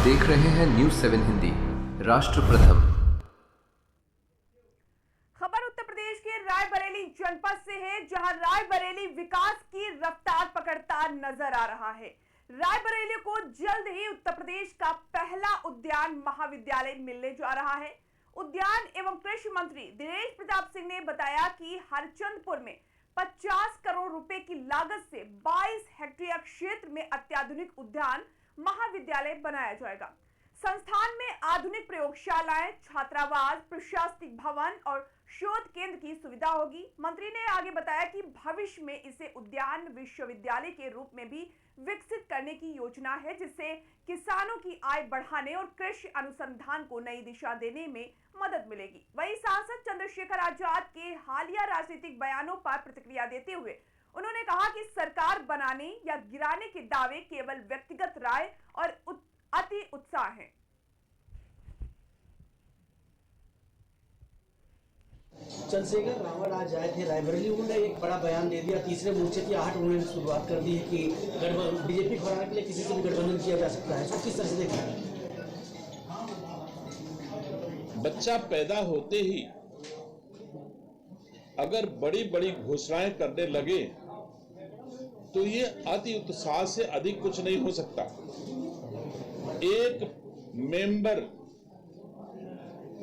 देख रहे हैं न्यूज़ 7 हिंदी, राष्ट्र प्रथम। खबर उत्तर प्रदेश के रायबरेली जनपद से है, जहां रायबरेली विकास की रफ्तार पकड़ता नजर आ रहा है। रायबरेली को जल्द ही उत्तर प्रदेश का पहला उद्यान महाविद्यालय मिलने जा रहा है। उद्यान एवं कृषि मंत्री दिनेश प्रताप सिंह ने बताया कि हरचंदपुर में 50 करोड़ रुपए की लागत से 22 हेक्टेयर क्षेत्र में अत्याधुनिक उद्यान महाविद्यालय बनाया जाएगा। संस्थान में आधुनिक प्रयोगशालाएं, छात्रावास, प्रशासनिक भवन और शोध केंद्र की सुविधा होगी। मंत्री ने आगे बताया कि भविष्य में इसे उद्यान विश्वविद्यालय के रूप में भी विकसित करने की योजना है, जिससे किसानों की आय बढ़ाने और कृषि अनुसंधान को नई दिशा देने में मदद मिलेगी। वहीं सांसद चंद्रशेखर आजाद के हालिया राजनीतिक बयानों पर प्रतिक्रिया देते हुए उन्होंने कहा कि सरकार बनाने या गिराने के दावे केवल व्यक्तिगत राय और अति उत्साह है। चंद्रशेखर रावण आज आए थे रायबरेली। उन्होंने एक बड़ा बयान दे दिया, तीसरे मोर्चे की आहट उन्होंने शुरुआत कर दी है कि बीजेपी को हराने के लिए किसी से भी गठबंधन किया जा सकता है। तो किस तरह से देखा है? बच्चा पैदा होते ही अगर बड़ी बड़ी घोषणाएं करने लगे तो ये अति उत्साह से अधिक कुछ नहीं हो सकता। एक मेंबर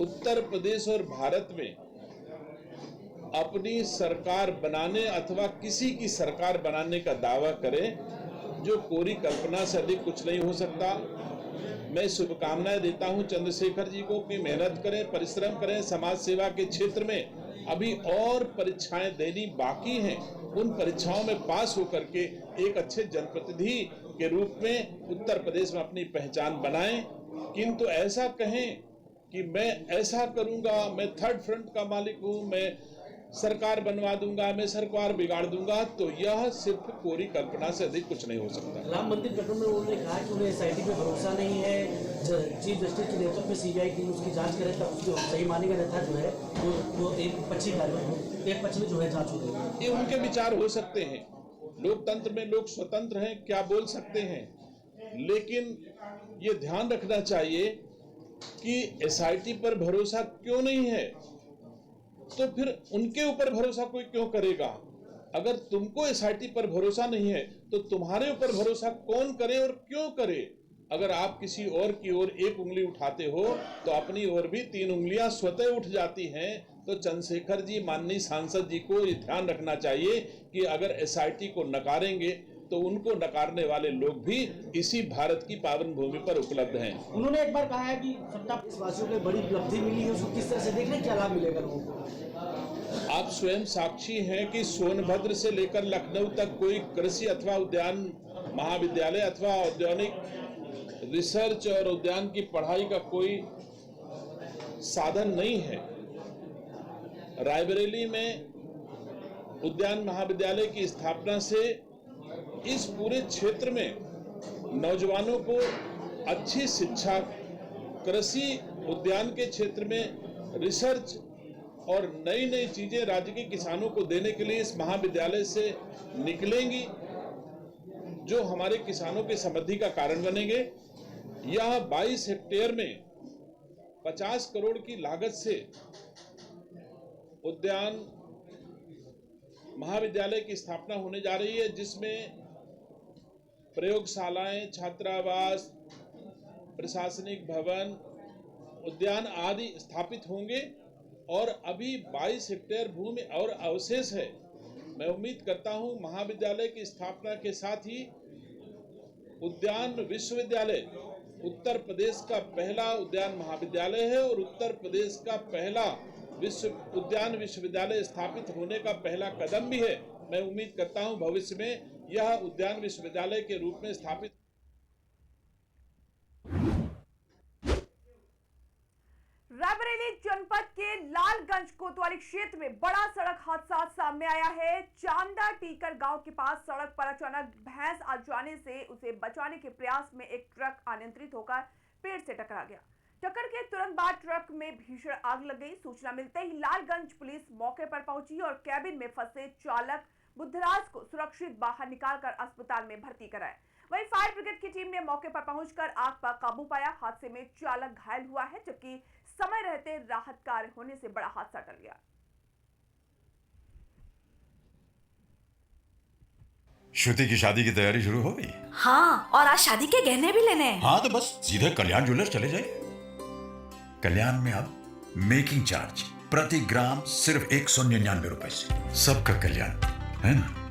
उत्तर प्रदेश और भारत में अपनी सरकार बनाने अथवा किसी की सरकार बनाने का दावा करे, जो कोरी कल्पना से अधिक कुछ नहीं हो सकता। मैं शुभकामनाएं देता हूं चंद्रशेखर जी को कि मेहनत करें, परिश्रम करें। समाज सेवा के क्षेत्र में अभी और परीक्षाएं देनी बाकी हैं। उन परीक्षाओं में पास होकर के एक अच्छे जनप्रतिनिधि के रूप में उत्तर प्रदेश में अपनी पहचान बनाएं। किंतु ऐसा कहें कि मैं ऐसा करूंगा, मैं थर्ड फ्रंट का मालिक हूं, मैं सरकार बनवा दूंगा, मैं सरकार बिगाड़ दूंगा, तो यह सिर्फ कोरी कल्पना से अधिक कुछ नहीं हो सकता। राम मंदिर गठन में उन्होंने कहा कि उन्हें एसआईटी पे भरोसा नहीं है। चीफ जस्टिस के नेतृत्व में सीबीआई टीम उसकी जांच करे तब उसको सही मानेगा, अन्यथा जो है वो एक पक्ष में जो है जांच होगी। ये उनके विचार हो सकते हैं। लोकतंत्र में लोग स्वतंत्र हैं, क्या बोल सकते हैं, लेकिन ये ध्यान रखना चाहिए कि एसआईटी पर भरोसा क्यों नहीं है, तो फिर उनके ऊपर भरोसा कोई क्यों करेगा? अगर तुमको एसआईटी पर भरोसा नहीं है तो तुम्हारे ऊपर भरोसा कौन करे और क्यों करे? अगर आप किसी और की ओर एक उंगली उठाते हो तो अपनी ओर भी 3 उंगलियां स्वतः उठ जाती हैं। तो चंद्रशेखर जी, माननीय सांसद जी को ये ध्यान रखना चाहिए कि अगर एसआईटी को नकारेंगे तो उनको नकारने वाले लोग भी इसी भारत की पावन भूमि पर उपलब्ध हैं। उन्होंने एक बार कहा है कि सत्तावासियों को बड़ी उपलब्धि मिली है, उसको किस तरह से देख रहे हैं, क्या लाभ मिलेगा लोगों को? आप स्वयं साक्षी हैं कि सोनभद्र से लेकर लखनऊ तक कोई कृषि अथवा उद्यान महाविद्यालय अथवा औद्योगिक रिसर्च और उद्यान की पढ़ाई का कोई साधन नहीं है। रायबरेली में उद्यान महाविद्यालय की स्थापना से इस पूरे क्षेत्र में नौजवानों को अच्छी शिक्षा, कृषि उद्यान के क्षेत्र में रिसर्च और नई नई चीजें राज्य के किसानों को देने के लिए इस महाविद्यालय से निकलेंगी, जो हमारे किसानों की समृद्धि का कारण बनेंगे। यह 22 हेक्टेयर में 50 करोड़ की लागत से उद्यान महाविद्यालय की स्थापना होने जा रही है, जिसमें प्रयोगशालाएं, छात्रावास, प्रशासनिक भवन, उद्यान आदि स्थापित होंगे और अभी 22 हेक्टेयर भूमि और अवशेष है। मैं उम्मीद करता हूं महाविद्यालय की स्थापना के साथ ही उद्यान विश्वविद्यालय उत्तर प्रदेश का पहला उद्यान महाविद्यालय है और उत्तर प्रदेश का पहला उद्यान विश्वविद्यालय स्थापित होने का पहला कदम भी है। मैं उम्मीद करता हूं भविष्य में यह उद्यान विश्वविद्यालय के रूप में स्थापित। रायबरेली जनपद के लालगंज कोतवाली क्षेत्र में बड़ा सड़क हादसा सामने आया है। चांदा टीकर गांव के पास सड़क पर अचानक भैंस आ जाने से उसे बचाने के प्रयास में एक ट्रक अनियंत्रित होकर पेड़ से टकरा गया। टक्कर के तुरंत बाद ट्रक में भीषण आग लग गई। सूचना मिलते ही लालगंज पुलिस मौके पर पहुंची और कैबिन में फंसे चालक बुद्धराज को सुरक्षित बाहर निकालकर अस्पताल में भर्ती कराया। वहीं फायर ब्रिगेड की टीम ने मौके पर पहुंचकर आग पर काबू पाया। हादसे में चालक घायल हुआ है, जबकि समय रहते राहत कार्य होने से बड़ा हादसा टल गया। श्रुति की शादी की तैयारी शुरू हो गई? हाँ, और आज शादी के गहने भी लेने हैं। हाँ, तो बस सीधे कल्याण ज्वेलर्स चले जाइए। कल्याण में अब मेकिंग चार्ज प्रति ग्राम सिर्फ 199 रुपए से। सबका कल्याण, है ना?